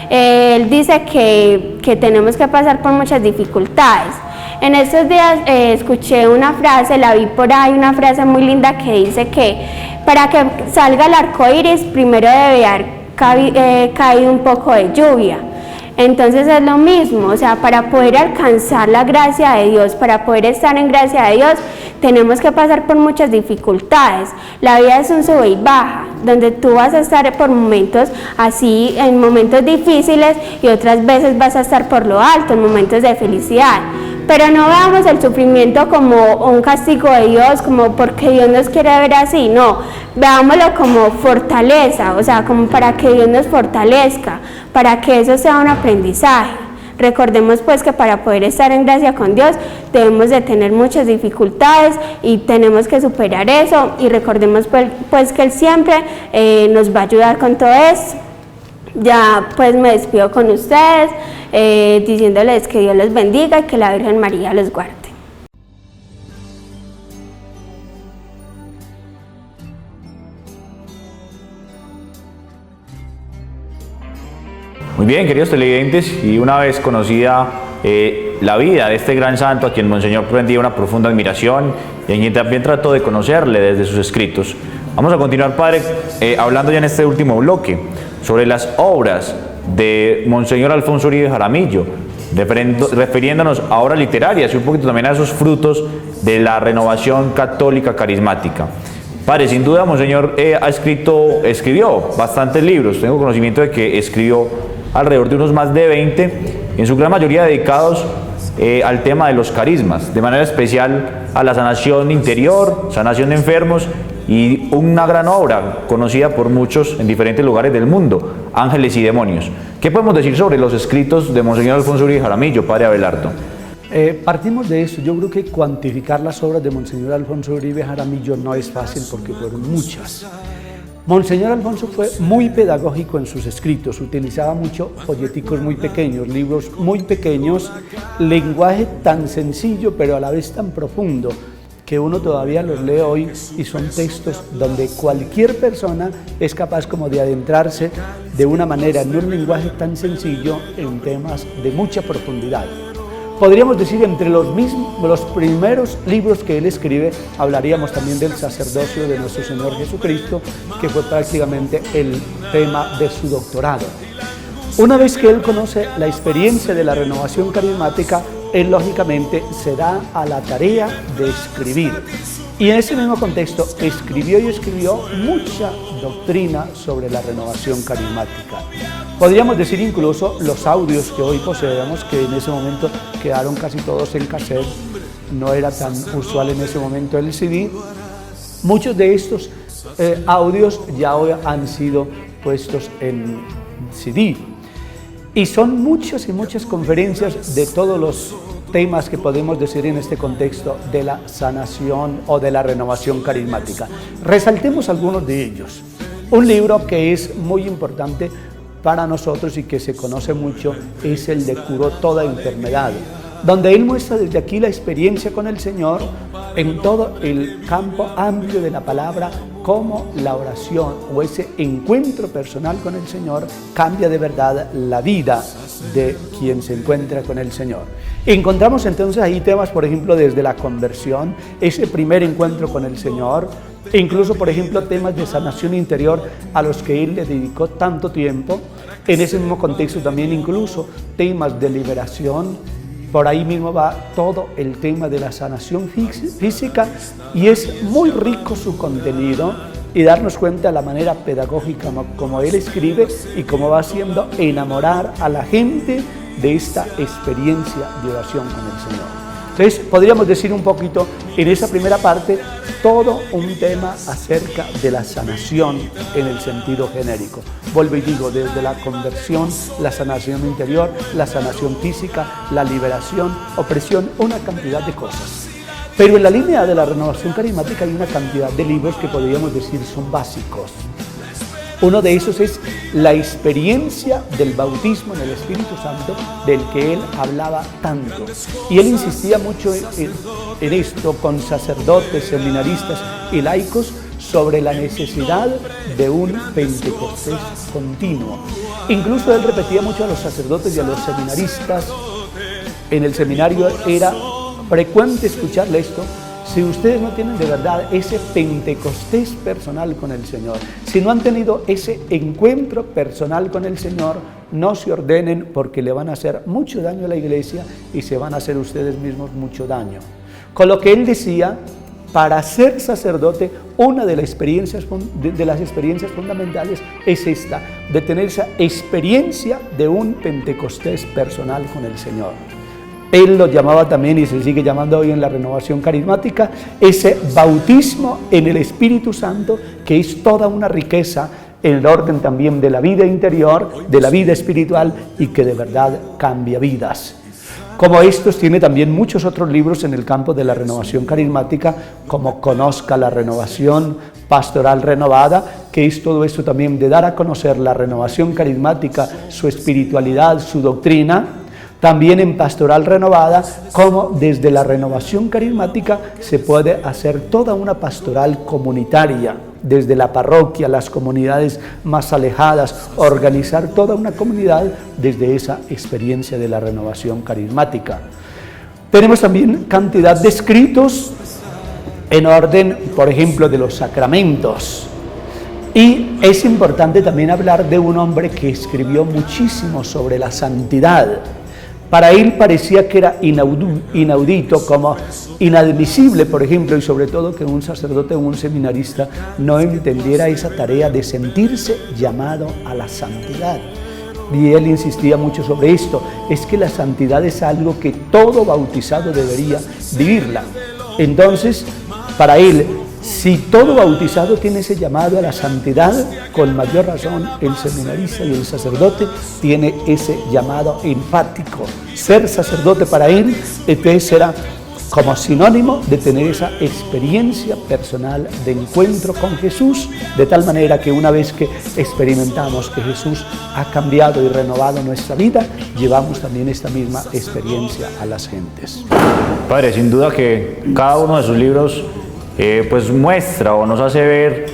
Él dice que tenemos que pasar por muchas dificultades. En estos días escuché una frase, la vi por ahí, una frase muy linda que dice que para que salga el arco iris primero debe haber caído un poco de lluvia. Entonces es lo mismo, o sea, para poder alcanzar la gracia de Dios, para poder estar en gracia de Dios, tenemos que pasar por muchas dificultades. La vida es un sube y baja, donde tú vas a estar por momentos así, en momentos difíciles, y otras veces vas a estar por lo alto, en momentos de felicidad. Pero no veamos el sufrimiento como un castigo de Dios, como porque Dios nos quiere ver así, no, veámoslo como fortaleza, o sea, como para que Dios nos fortalezca, para que eso sea un aprendizaje. Recordemos pues que para poder estar en gracia con Dios debemos de tener muchas dificultades y tenemos que superar eso, y recordemos pues que Él siempre nos va a ayudar con todo eso. Ya pues me despido con ustedes diciéndoles que Dios los bendiga y que la Virgen María los guarde. Muy bien, queridos televidentes, y una vez conocida la vida de este gran santo, a quien Monseñor prendía una profunda admiración y a quien también trató de conocerle desde sus escritos, vamos a continuar, Padre, hablando ya en este último bloque sobre las obras de Monseñor Alfonso Uribe Jaramillo, refiriéndonos a obras literarias y un poquito también a esos frutos de la renovación católica carismática. Padre, sin duda, Monseñor escribió bastantes libros. Tengo conocimiento de que escribió alrededor de unos más de 20, en su gran mayoría dedicados al tema de los carismas, de manera especial a la sanación interior, sanación de enfermos, y una gran obra conocida por muchos en diferentes lugares del mundo, Ángeles y Demonios. ¿Qué podemos decir sobre los escritos de Monseñor Alfonso Uribe Jaramillo, Padre Abelardo? Partimos de eso. Yo creo que cuantificar las obras de Monseñor Alfonso Uribe Jaramillo no es fácil porque fueron muchas. Monseñor Alfonso fue muy pedagógico en sus escritos, utilizaba mucho folleticos muy pequeños, libros muy pequeños, lenguaje tan sencillo pero a la vez tan profundo que uno todavía los lee hoy, y son textos donde cualquier persona es capaz como de adentrarse de una manera en un lenguaje tan sencillo en temas de mucha profundidad. Podríamos decir, entre los primeros libros que él escribe, hablaríamos también del sacerdocio de nuestro Señor Jesucristo, que fue prácticamente el tema de su doctorado. Una vez que él conoce la experiencia de la renovación carismática, él lógicamente se da a la tarea de escribir. Y en ese mismo contexto escribió mucha doctrina sobre la renovación carismática. Podríamos decir incluso los audios que hoy poseemos, que en ese momento quedaron casi todos en cassette, no era tan usual en ese momento el CD. Muchos de estos audios ya hoy han sido puestos en CD. Y son muchas y muchas conferencias de todos los temas que podemos decir en este contexto de la sanación o de la renovación carismática. Resaltemos algunos de ellos. Un libro que es muy importante para nosotros y que se conoce mucho es el de Curó toda enfermedad, donde él muestra desde aquí la experiencia con el Señor en todo el campo amplio de la palabra, cómo la oración o ese encuentro personal con el Señor cambia de verdad la vida de quien se encuentra con el Señor. Encontramos entonces ahí temas, por ejemplo, desde la conversión, ese primer encuentro con el Señor, e incluso, por ejemplo, temas de sanación interior a los que él le dedicó tanto tiempo. En ese mismo contexto también incluso temas de liberación. Por ahí mismo va todo el tema de la sanación física, y es muy rico su contenido, y darnos cuenta de la manera pedagógica como él escribe y cómo va haciendo enamorar a la gente de esta experiencia de oración con el Señor. Entonces, podríamos decir un poquito en esa primera parte todo un tema acerca de la sanación en el sentido genérico. Vuelvo y digo, desde la conversión, la sanación interior, la sanación física, la liberación, opresión, una cantidad de cosas. Pero en la línea de la renovación carismática hay una cantidad de libros que podríamos decir son básicos. Uno de esos es la experiencia del bautismo en el Espíritu Santo, del que él hablaba tanto. Y él insistía mucho en esto con sacerdotes, seminaristas y laicos sobre la necesidad de un Pentecostés continuo. Incluso él repetía mucho a los sacerdotes y a los seminaristas. En el seminario era frecuente escucharle esto: si ustedes no tienen de verdad ese Pentecostés personal con el Señor, si no han tenido ese encuentro personal con el Señor, no se ordenen, porque le van a hacer mucho daño a la iglesia y se van a hacer ustedes mismos mucho daño. Con lo que él decía, para ser sacerdote, una de las experiencias fundamentales es esta, de tener esa experiencia de un Pentecostés personal con el Señor. Él lo llamaba también, y se sigue llamando hoy en la renovación carismática, ese bautismo en el Espíritu Santo, que es toda una riqueza en el orden también de la vida interior, de la vida espiritual, y que de verdad cambia vidas. Como estos, tiene también muchos otros libros en el campo de la renovación carismática, como Conozca la Renovación Pastoral Renovada, que es todo esto también de dar a conocer la renovación carismática, su espiritualidad, su doctrina. También en Pastoral Renovada, cómo desde la renovación carismática se puede hacer toda una pastoral comunitaria, desde la parroquia, las comunidades más alejadas, organizar toda una comunidad desde esa experiencia de la renovación carismática. Tenemos también cantidad de escritos en orden, por ejemplo, de los sacramentos. Y es importante también hablar de un hombre que escribió muchísimo sobre la santidad. Para él parecía que era inaudito, como inadmisible, por ejemplo, y sobre todo que un sacerdote o un seminarista no entendiera esa tarea de sentirse llamado a la santidad. Y él insistía mucho sobre esto, es que la santidad es algo que todo bautizado debería vivirla. Entonces, para él, si todo bautizado tiene ese llamado a la santidad, con mayor razón el seminarista y el sacerdote tiene ese llamado enfático. Ser sacerdote para él, entonces era como sinónimo de tener esa experiencia personal de encuentro con Jesús, de tal manera que una vez que experimentamos que Jesús ha cambiado y renovado nuestra vida, llevamos también esta misma experiencia a las gentes. Padre, sin duda que cada uno de sus libros pues muestra o nos hace ver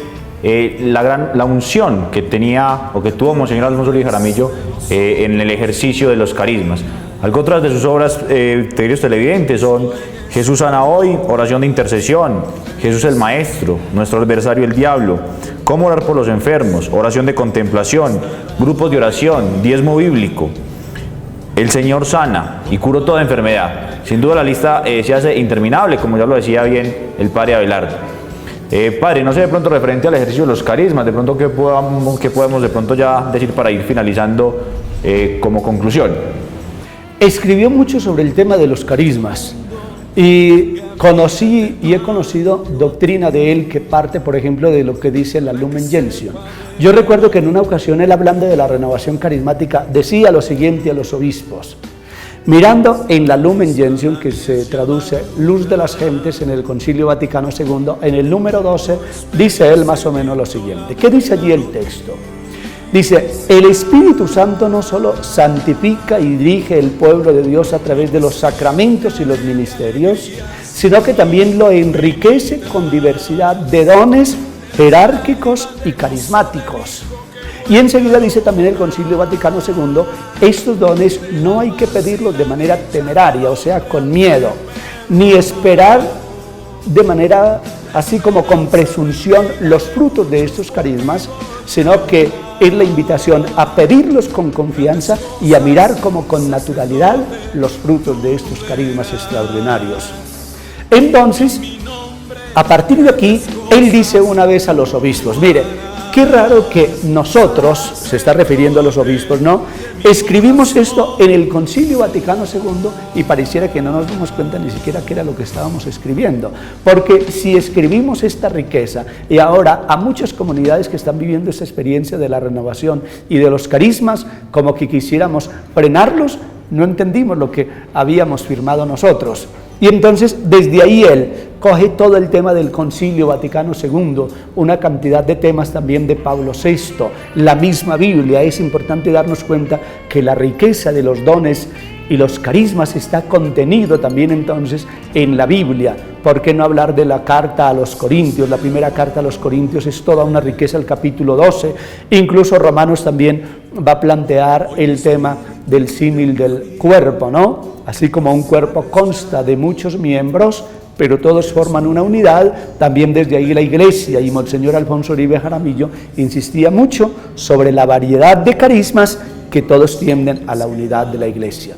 la unción que tenía o que tuvo Monseñor Alfonso Uribe Jaramillo en el ejercicio de los carismas. Otras de sus obras, queridos televidentes, son Jesús sana hoy, oración de intercesión, Jesús el Maestro, nuestro adversario el diablo, cómo orar por los enfermos, oración de contemplación, grupos de oración, diezmo bíblico, el Señor sana y curó toda enfermedad. Sin duda la lista se hace interminable, como ya lo decía bien el padre Abelardo. Padre, no sé de pronto referente al ejercicio de los carismas, de pronto qué podemos de pronto ya decir para ir finalizando como conclusión. Escribió mucho sobre el tema de los carismas y conocí y he conocido doctrina de él que parte, por ejemplo, de lo que dice la Lumen Gentium. Yo recuerdo que en una ocasión él, hablando de la renovación carismática, decía lo siguiente a los obispos: mirando en la Lumen Gentium, que se traduce Luz de las Gentes en el Concilio Vaticano II, en el número 12, dice él más o menos lo siguiente. ¿Qué dice allí el texto? Dice, el Espíritu Santo no solo santifica y dirige el pueblo de Dios a través de los sacramentos y los ministerios, sino que también lo enriquece con diversidad de dones jerárquicos y carismáticos. Y enseguida dice también el Concilio Vaticano II, estos dones no hay que pedirlos de manera temeraria, o sea, con miedo, ni esperar de manera así como con presunción los frutos de estos carismas, sino que es la invitación a pedirlos con confianza y a mirar como con naturalidad los frutos de estos carismas extraordinarios. Entonces, a partir de aquí, él dice una vez a los obispos, mire, qué raro que nosotros, se está refiriendo a los obispos, ¿no?, escribimos esto en el Concilio Vaticano II y pareciera que no nos dimos cuenta ni siquiera qué era lo que estábamos escribiendo. Porque si escribimos esta riqueza y ahora a muchas comunidades que están viviendo esta experiencia de la renovación y de los carismas, como que quisiéramos frenarlos, no entendimos lo que habíamos firmado nosotros. Y entonces desde ahí él coge todo el tema del Concilio Vaticano II, una cantidad de temas también de Pablo VI, la misma Biblia. Es importante darnos cuenta que la riqueza de los dones y los carismas está contenido también entonces en la Biblia. ¿Por qué no hablar de la carta a los Corintios? La primera carta a los Corintios es toda una riqueza, el capítulo 12. Incluso Romanos también va a plantear el tema del símil del cuerpo, ¿no? Así como un cuerpo consta de muchos miembros, pero todos forman una unidad, también desde ahí la Iglesia, y Monseñor Alfonso Uribe Jaramillo insistía mucho sobre la variedad de carismas que todos tienden a la unidad de la Iglesia.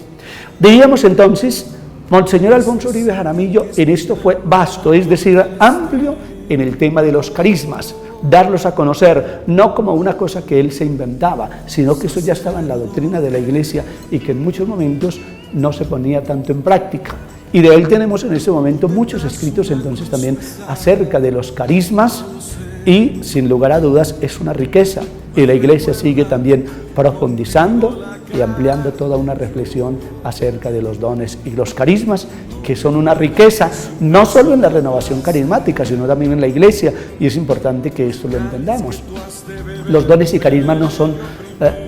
Diríamos entonces, Monseñor Alfonso Uribe Jaramillo en esto fue vasto, es decir, amplio en el tema de los carismas, darlos a conocer, no como una cosa que él se inventaba, sino que eso ya estaba en la doctrina de la Iglesia y que en muchos momentos no se ponía tanto en práctica. Y de él tenemos en este momento muchos escritos entonces también acerca de los carismas y sin lugar a dudas es una riqueza y la Iglesia sigue también profundizando y ampliando toda una reflexión acerca de los dones y los carismas, que son una riqueza, no solo en la renovación carismática, sino también en la iglesia, y es importante que esto lo entendamos. Los dones y carismas no son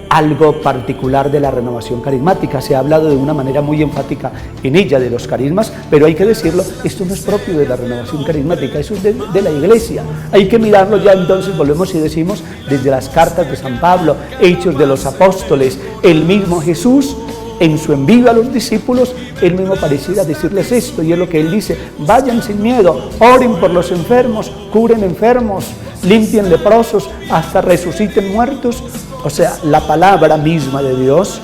algo particular de la renovación carismática, se ha hablado de una manera muy enfática en ella de los carismas, pero hay que decirlo, esto no es propio de la renovación carismática, eso es de la iglesia. Hay que mirarlo ya entonces, volvemos y decimos, desde las cartas de San Pablo, Hechos de los Apóstoles, el mismo Jesús, en su envío a los discípulos, él mismo parecía decirles esto, y es lo que él dice: vayan sin miedo, oren por los enfermos, curen enfermos, limpien leprosos, hasta resuciten muertos. O sea, la palabra misma de Dios,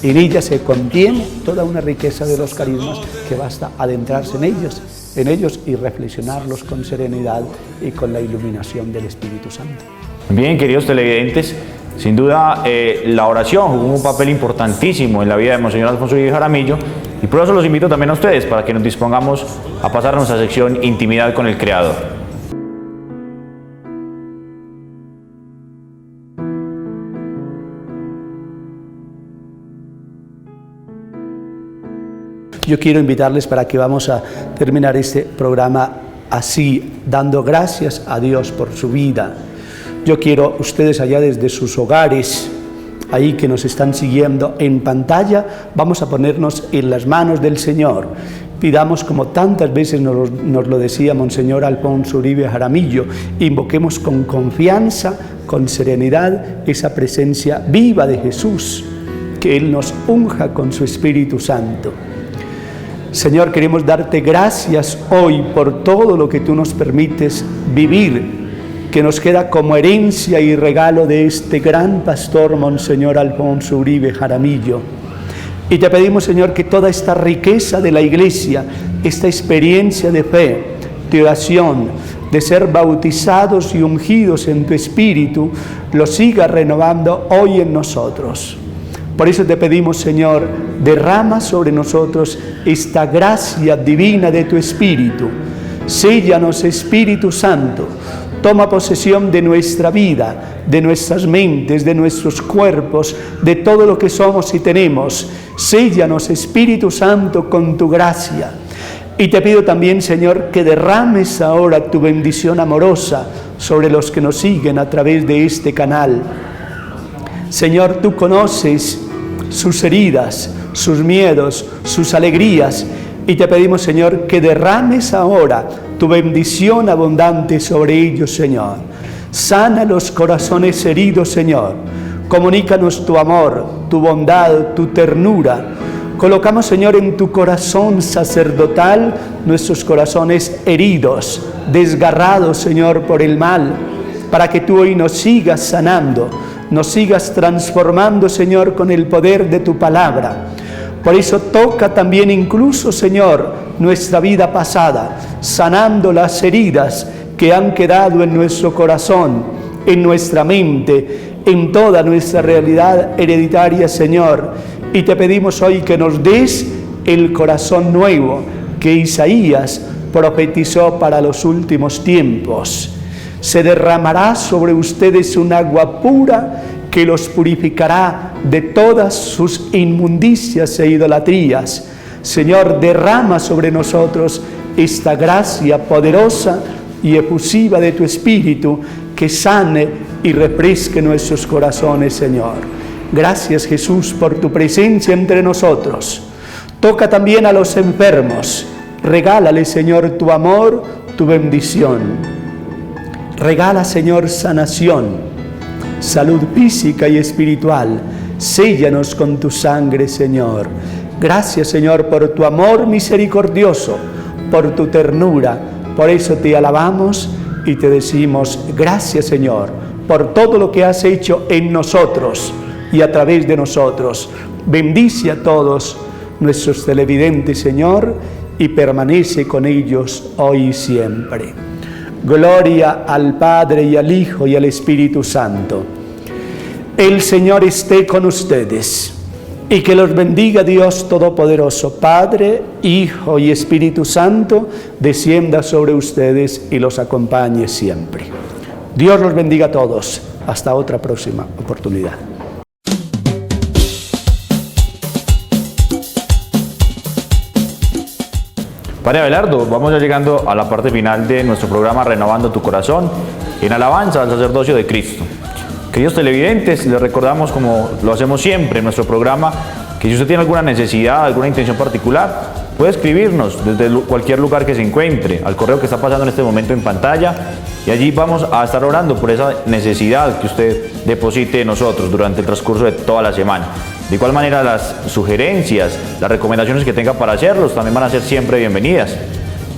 en ella se contiene toda una riqueza de los carismas que basta adentrarse en ellos y reflexionarlos con serenidad y con la iluminación del Espíritu Santo. Bien, queridos televidentes, sin duda la oración jugó un papel importantísimo en la vida de Monseñor Alfonso Uribe Jaramillo, y por eso los invito también a ustedes para que nos dispongamos a pasar a nuestra sección Intimidad con el Creador. Yo quiero invitarles para que vamos a terminar este programa así, dando gracias a Dios por su vida. Yo quiero, ustedes allá desde sus hogares, ahí que nos están siguiendo en pantalla, vamos a ponernos en las manos del Señor. Pidamos, como tantas veces nos lo decía Monseñor Alfonso Uribe Jaramillo, invoquemos con confianza, con serenidad, esa presencia viva de Jesús, que Él nos unja con su Espíritu Santo. Señor, queremos darte gracias hoy por todo lo que tú nos permites vivir, que nos queda como herencia y regalo de este gran pastor, Monseñor Alfonso Uribe Jaramillo. Y te pedimos, Señor, que toda esta riqueza de la Iglesia, esta experiencia de fe, de oración, de ser bautizados y ungidos en tu Espíritu, lo siga renovando hoy en nosotros. Por eso te pedimos, Señor, derrama sobre nosotros esta gracia divina de tu Espíritu. Séllanos, Espíritu Santo. Toma posesión de nuestra vida, de nuestras mentes, de nuestros cuerpos, de todo lo que somos y tenemos. Séllanos, Espíritu Santo, con tu gracia. Y te pido también, Señor, que derrames ahora tu bendición amorosa sobre los que nos siguen a través de este canal. Señor, tú conoces sus heridas, sus miedos, sus alegrías, y te pedimos, Señor, que derrames ahora tu bendición abundante sobre ellos, Señor. Sana los corazones heridos, Señor. Comunícanos tu amor, tu bondad, tu ternura. Colocamos, Señor, en tu corazón sacerdotal nuestros corazones heridos, desgarrados, Señor, por el mal, para que tú hoy nos sigas sanando, nos sigas transformando, Señor, con el poder de tu palabra. Por eso toca también incluso, Señor, nuestra vida pasada, sanando las heridas que han quedado en nuestro corazón, en nuestra mente, en toda nuestra realidad hereditaria, Señor. Y te pedimos hoy que nos des el corazón nuevo que Isaías profetizó para los últimos tiempos. Se derramará sobre ustedes un agua pura que los purificará de todas sus inmundicias e idolatrías. Señor, derrama sobre nosotros esta gracia poderosa y efusiva de tu Espíritu, que sane y refresque nuestros corazones, Señor. Gracias, Jesús, por tu presencia entre nosotros. Toca también a los enfermos. Regálale, Señor, tu amor, tu bendición. Regala, Señor, sanación, salud física y espiritual. Séllanos con tu sangre, Señor. Gracias, Señor, por tu amor misericordioso, por tu ternura. Por eso te alabamos y te decimos gracias, Señor, por todo lo que has hecho en nosotros y a través de nosotros. Bendice a todos nuestros televidentes, Señor, y permanece con ellos hoy y siempre. Gloria al Padre y al Hijo y al Espíritu Santo. El Señor esté con ustedes y que los bendiga Dios Todopoderoso, Padre, Hijo y Espíritu Santo, descienda sobre ustedes y los acompañe siempre. Dios los bendiga a todos. Hasta otra próxima oportunidad. Padre Abelardo, vamos ya llegando a la parte final de nuestro programa Renovando tu Corazón, en alabanza al sacerdocio de Cristo. Queridos televidentes, les recordamos, como lo hacemos siempre en nuestro programa, que si usted tiene alguna necesidad, alguna intención particular, puede escribirnos desde cualquier lugar que se encuentre, al correo que está pasando en este momento en pantalla, y allí vamos a estar orando por esa necesidad que usted deposite en nosotros durante el transcurso de toda la semana. De igual manera, las sugerencias, las recomendaciones que tenga para hacerlos también van a ser siempre bienvenidas.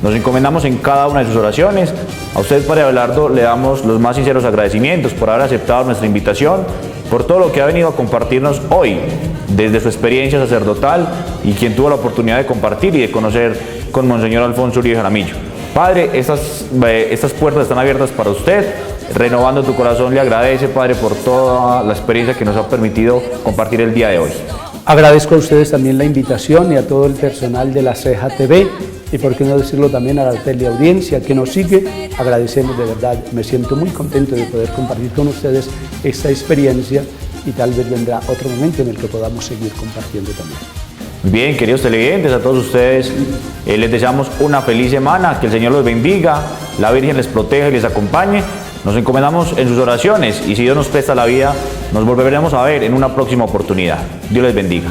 Nos encomendamos en cada una de sus oraciones. A usted, Padre Abelardo, le damos los más sinceros agradecimientos por haber aceptado nuestra invitación, por todo lo que ha venido a compartirnos hoy, desde su experiencia sacerdotal y quien tuvo la oportunidad de compartir y de conocer con Monseñor Alfonso Uribe Jaramillo. Padre, estas puertas están abiertas para usted. Renovando tu Corazón le agradece, Padre, por toda la experiencia que nos ha permitido compartir el día de hoy. Agradezco a ustedes también la invitación y a todo el personal de la Ceja TV y por qué no decirlo también a la teleaudiencia que nos sigue. Agradecemos de verdad, me siento muy contento de poder compartir con ustedes esta experiencia y tal vez vendrá otro momento en el que podamos seguir compartiendo también. Bien, queridos televidentes, a todos ustedes les deseamos una feliz semana, que el Señor los bendiga, la Virgen les proteja y les acompañe. Nos encomendamos en sus oraciones y si Dios nos presta la vida, nos volveremos a ver en una próxima oportunidad. Dios les bendiga.